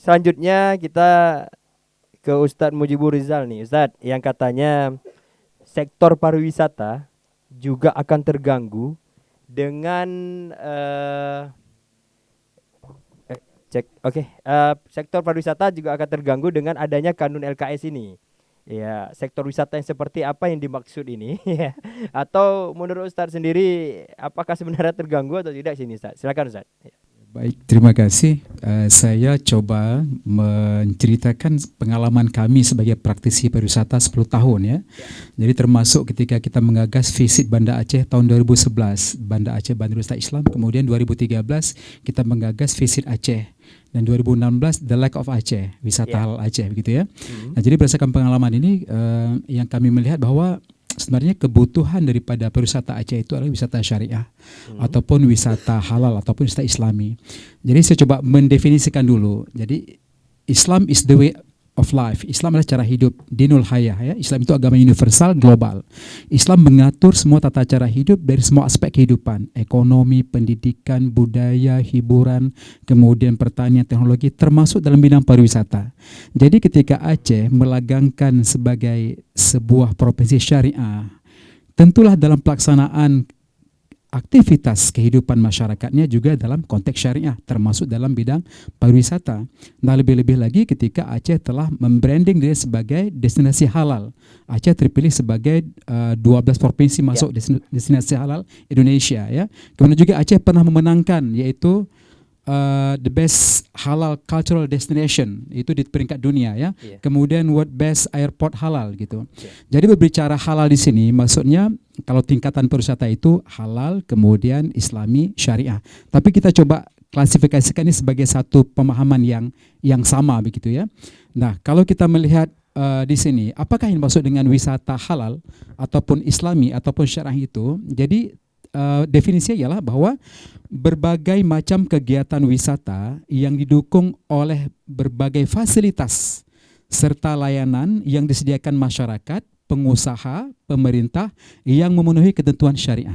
selanjutnya kita ke Ustadz Mujibur Rizal nih, Ustadz, yang katanya sektor pariwisata juga akan terganggu dengan sektor pariwisata juga akan terganggu dengan adanya kanun LKS ini. Ya, sektor wisata yang seperti apa yang dimaksud ini? Ya. Atau menurut Ustadz sendiri, apakah sebenarnya terganggu atau tidak sini, Ustadz? Silakan, Ustadz. Baik, terima kasih. Saya coba menceritakan pengalaman kami sebagai praktisi pariwisata 10 tahun ya. Jadi termasuk ketika kita menggagas visit Banda Aceh tahun 2011, Banda Aceh Bandar Wisata Islam, kemudian 2013 kita menggagas visit Aceh, dan 2016 The Lake of Aceh, wisata halal Aceh begitu ya. Nah, jadi berdasarkan pengalaman ini yang kami melihat bahwa sebenarnya kebutuhan daripada pariwisata Aceh itu adalah wisata syariah ataupun wisata halal ataupun wisata Islami. Jadi saya coba mendefinisikan dulu. Jadi Islam is the way of life. Islam adalah cara hidup, dinul hayah ya. Islam itu agama universal global. Islam mengatur semua tata cara hidup dari semua aspek kehidupan, ekonomi, pendidikan, budaya, hiburan, kemudian pertanian, teknologi, termasuk dalam bidang pariwisata. Jadi ketika Aceh melagangkan sebagai sebuah provinsi syariah, tentulah dalam pelaksanaan aktivitas kehidupan masyarakatnya juga dalam konteks syariah, termasuk dalam bidang pariwisata. Nah, lebih-lebih lagi ketika Aceh telah membranding diri sebagai destinasi halal. Aceh terpilih sebagai 12 provinsi masuk destinasi halal Indonesia ya. Kemudian juga Aceh pernah memenangkan yaitu the best halal cultural destination, itu di peringkat dunia ya. Kemudian world best airport halal gitu. Jadi berbicara halal di sini maksudnya kalau tingkatan pariwisata itu halal, kemudian Islami, syariah. Tapi kita coba klasifikasikan ini sebagai satu pemahaman yang sama begitu ya. Nah, kalau kita melihat di sini, apakah yang dimaksud dengan wisata halal ataupun Islami ataupun syariah itu? Jadi definisinya ialah bahwa berbagai macam kegiatan wisata yang didukung oleh berbagai fasilitas serta layanan yang disediakan masyarakat, pengusaha, pemerintah yang memenuhi ketentuan syariah.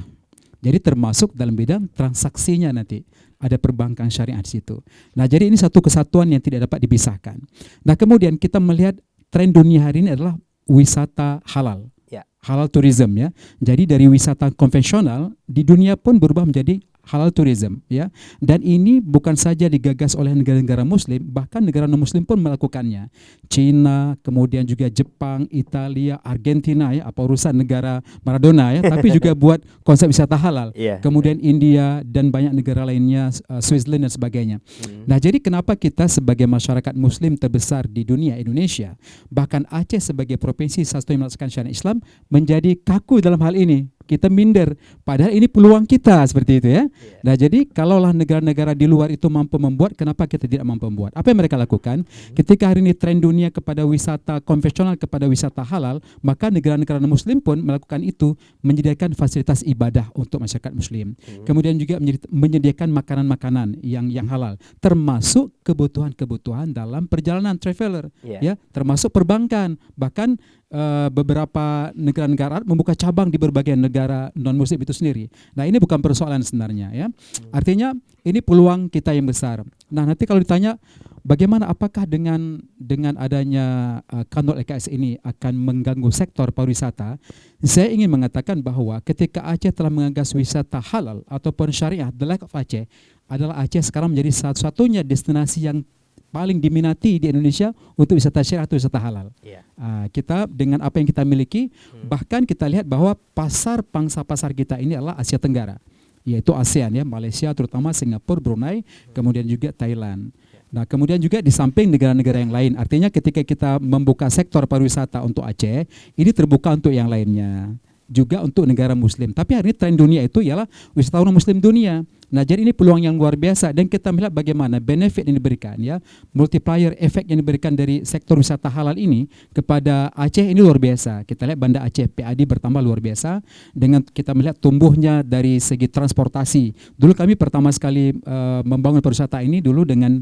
Jadi termasuk dalam bidang transaksinya nanti ada perbankan syariah di situ. Nah, jadi ini satu kesatuan yang tidak dapat dipisahkan. Nah, kemudian kita melihat tren dunia hari ini adalah wisata halal. Halal tourism ya. Jadi dari wisata konvensional di dunia pun berubah menjadi halal tourism ya. Dan ini bukan saja digagas oleh negara-negara muslim, bahkan negara non-muslim pun melakukannya. Cina, kemudian juga Jepang, Italia, Argentina ya, apa urusan negara Maradona ya, tapi juga buat konsep wisata halal. Kemudian India dan banyak negara lainnya, Switzerland dan sebagainya. Nah, jadi kenapa kita sebagai masyarakat muslim terbesar di dunia, Indonesia, bahkan Aceh sebagai provinsi satu yang melaksanakan syariat Islam menjadi kaku dalam hal ini? Kita minder, padahal ini peluang kita seperti itu ya. Nah, jadi kalaulah negara-negara di luar itu mampu membuat, kenapa kita tidak mampu membuat? Apa yang mereka lakukan? Ketika hari ini tren dunia kepada wisata konvensional, kepada wisata halal, maka negara-negara muslim pun melakukan itu, menyediakan fasilitas ibadah untuk masyarakat muslim. Kemudian juga menyediakan makanan-makanan yang halal, termasuk kebutuhan-kebutuhan dalam perjalanan traveler ya, termasuk perbankan, bahkan beberapa negara-negara membuka cabang di berbagai negara non-muslim itu sendiri. Nah, ini bukan persoalan sebenarnya ya. Artinya ini peluang kita yang besar. Nah, nanti kalau ditanya bagaimana, apakah dengan adanya kanun LKS ini akan mengganggu sektor pariwisata, saya ingin mengatakan bahwa ketika Aceh telah menggagas wisata halal ataupun syariah, The Lake of Aceh adalah Aceh sekarang menjadi satu-satunya destinasi yang paling diminati di Indonesia untuk wisata syariah atau wisata halal. Kita dengan apa yang kita miliki, bahkan kita lihat bahwa pangsa pasar kita ini adalah Asia Tenggara, yaitu ASEAN ya, Malaysia terutama, Singapura, Brunei, kemudian juga Thailand. Nah, kemudian juga di samping negara-negara yang lain. Artinya ketika kita membuka sektor pariwisata untuk Aceh, ini terbuka untuk yang lainnya, juga untuk negara muslim. Tapi hari ini tren dunia itu ialah wisatawan muslim dunia. Nah, jadi ini peluang yang luar biasa, dan kita melihat bagaimana benefit yang diberikan ya, multiplier efek yang diberikan dari sektor wisata halal ini kepada Aceh ini luar biasa. Kita lihat Banda Aceh PAD bertambah luar biasa, dengan kita melihat tumbuhnya dari segi transportasi. Dulu kami pertama sekali membangun pariwisata ini dulu dengan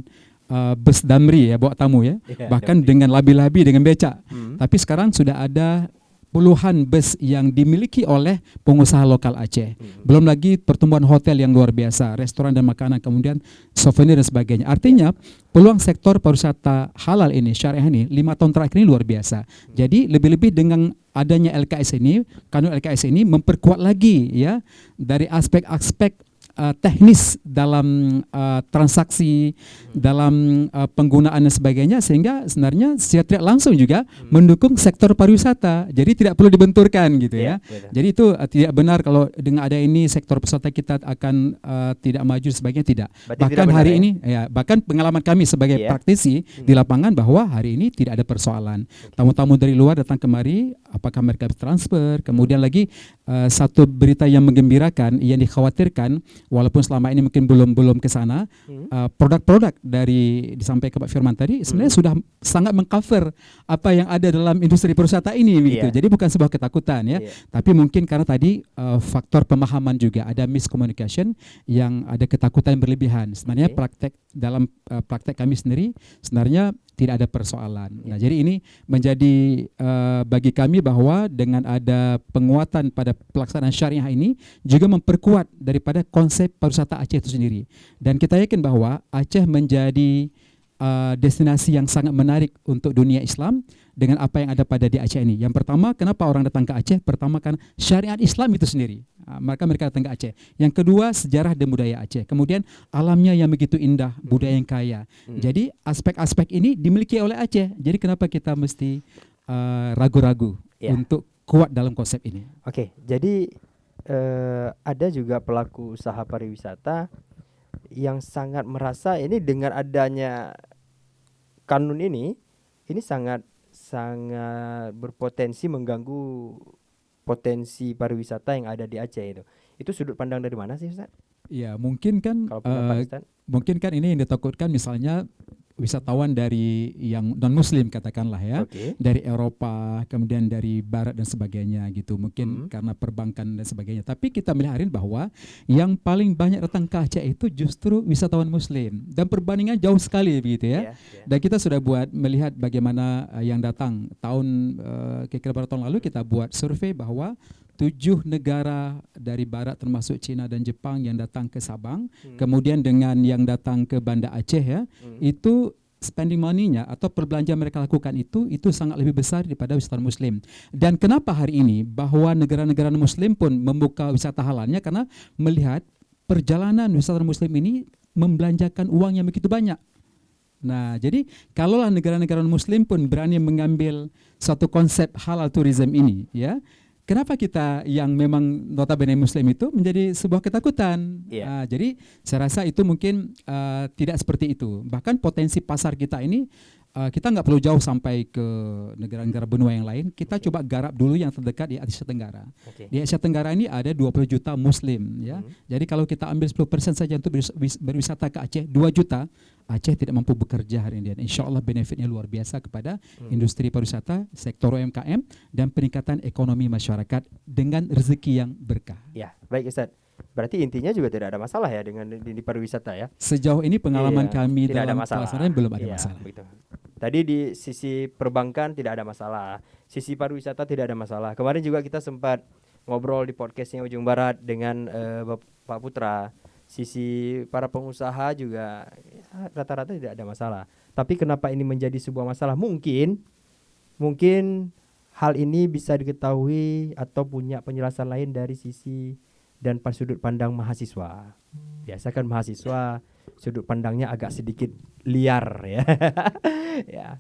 bus damri ya, bawa tamu ya, bahkan dengan labi-labi, dengan becak. Tapi sekarang sudah ada puluhan bus yang dimiliki oleh pengusaha lokal Aceh. Belum lagi pertumbuhan hotel yang luar biasa, restoran dan makanan, kemudian souvenir dan sebagainya. Artinya peluang sektor pariwisata halal ini, syariah ini 5 tahun terakhir ini luar biasa. Jadi lebih-lebih dengan adanya LKS ini, kanun LKS ini memperkuat lagi ya dari aspek-aspek teknis dalam transaksi, dalam penggunaan dan sebagainya, sehingga sebenarnya secara tidak langsung juga mendukung sektor pariwisata. Jadi tidak perlu dibenturkan gitu ya. Jadi itu tidak benar kalau dengan ada ini sektor pariwisata kita akan tidak maju sebagainya, tidak. Berarti Bahkan tidak benar, hari ya? ini bahkan pengalaman kami sebagai praktisi di lapangan bahwa hari ini tidak ada persoalan. Tamu-tamu dari luar datang kemari, apakah mereka transfer, kemudian lagi satu berita yang menggembirakan yang dikhawatirkan, walaupun selama ini mungkin belum ke sana, produk-produk dari disampaikan Pak Firman tadi sebenarnya sudah sangat mengcover apa yang ada dalam industri pariwisata ini begitu. Jadi bukan sebuah ketakutan ya, tapi mungkin karena tadi faktor pemahaman juga, ada miscommunication yang ada ketakutan berlebihan. Sebenarnya dalam praktek kami sendiri sebenarnya tidak ada persoalan. Nah, jadi ini menjadi bagi kami bahwa dengan ada penguatan pada pelaksanaan syariah ini juga memperkuat daripada konsep pariwisata Aceh itu sendiri. Dan kita yakin bahwa Aceh menjadi destinasi yang sangat menarik untuk dunia Islam dengan apa yang ada pada di Aceh ini. Yang pertama, kenapa orang datang ke Aceh? Pertama kan syariat Islam itu sendiri. Mereka datang ke Aceh. Yang kedua, sejarah dan budaya Aceh. Kemudian alamnya yang begitu indah, budaya yang kaya. Jadi aspek-aspek ini dimiliki oleh Aceh. Jadi kenapa kita mesti ragu-ragu untuk kuat dalam konsep ini? Oke, jadi ada juga pelaku usaha pariwisata yang sangat merasa ini dengan adanya kanun ini sangat berpotensi mengganggu potensi pariwisata yang ada di Aceh itu. Itu sudut pandang dari mana sih, Ustaz? Ya, mungkin kan Kalau pendapat Ustaz? mungkin kan ini yang ditakutkan misalnya wisatawan dari yang non muslim katakanlah ya, dari Eropa, kemudian dari barat dan sebagainya gitu, mungkin karena perbankan dan sebagainya. Tapi kita melihat bahwa yang paling banyak datang ke Aceh itu justru wisatawan muslim, dan perbandingan jauh sekali begitu ya. Dan kita sudah melihat bagaimana yang datang kira-kira beberapa tahun lalu kita buat survei bahwa 7 negara dari barat termasuk China dan Jepang yang datang ke Sabang, kemudian dengan yang datang ke Banda Aceh ya, itu spending money-nya atau perbelanjaan mereka lakukan itu sangat lebih besar daripada wisatawan muslim. Dan kenapa hari ini bahwa negara-negara muslim pun membuka wisata halalnya, karena melihat perjalanan wisatawan muslim ini membelanjakan uang yang begitu banyak. Nah, jadi kalaulah negara-negara muslim pun berani mengambil satu konsep halal tourism ini ya, kenapa kita yang memang notabene muslim itu menjadi sebuah ketakutan? Jadi saya rasa itu mungkin tidak seperti itu. Bahkan potensi pasar kita ini kita nggak perlu jauh sampai ke negara-negara benua yang lain. Kita coba garap dulu yang terdekat di Asia Tenggara. Di Asia Tenggara ini ada 20 juta muslim ya. Jadi kalau kita ambil 10% saja untuk berwisata ke Aceh, 2 juta, Aceh tidak mampu bekerja hari ini. Insya Allah benefitnya luar biasa kepada industri pariwisata, sektor UMKM, dan peningkatan ekonomi masyarakat dengan rezeki yang berkah. Ya, baik Ustaz. Berarti intinya juga tidak ada masalah ya dengan di pariwisata ya? Sejauh ini pengalaman kami tidak dalam pelaksanaan belum ada masalah. Begitu. Tadi di sisi perbankan tidak ada masalah, sisi pariwisata tidak ada masalah. Kemarin juga kita sempat ngobrol di podcastnya Ujung Barat dengan Pak Putra. Sisi para pengusaha juga rata-rata tidak ada masalah. Tapi kenapa ini menjadi sebuah masalah? Mungkin hal ini bisa diketahui atau punya penjelasan lain dari sisi dan sudut pandang mahasiswa. Biasa kan mahasiswa sudut pandangnya agak sedikit liar ya. Ya.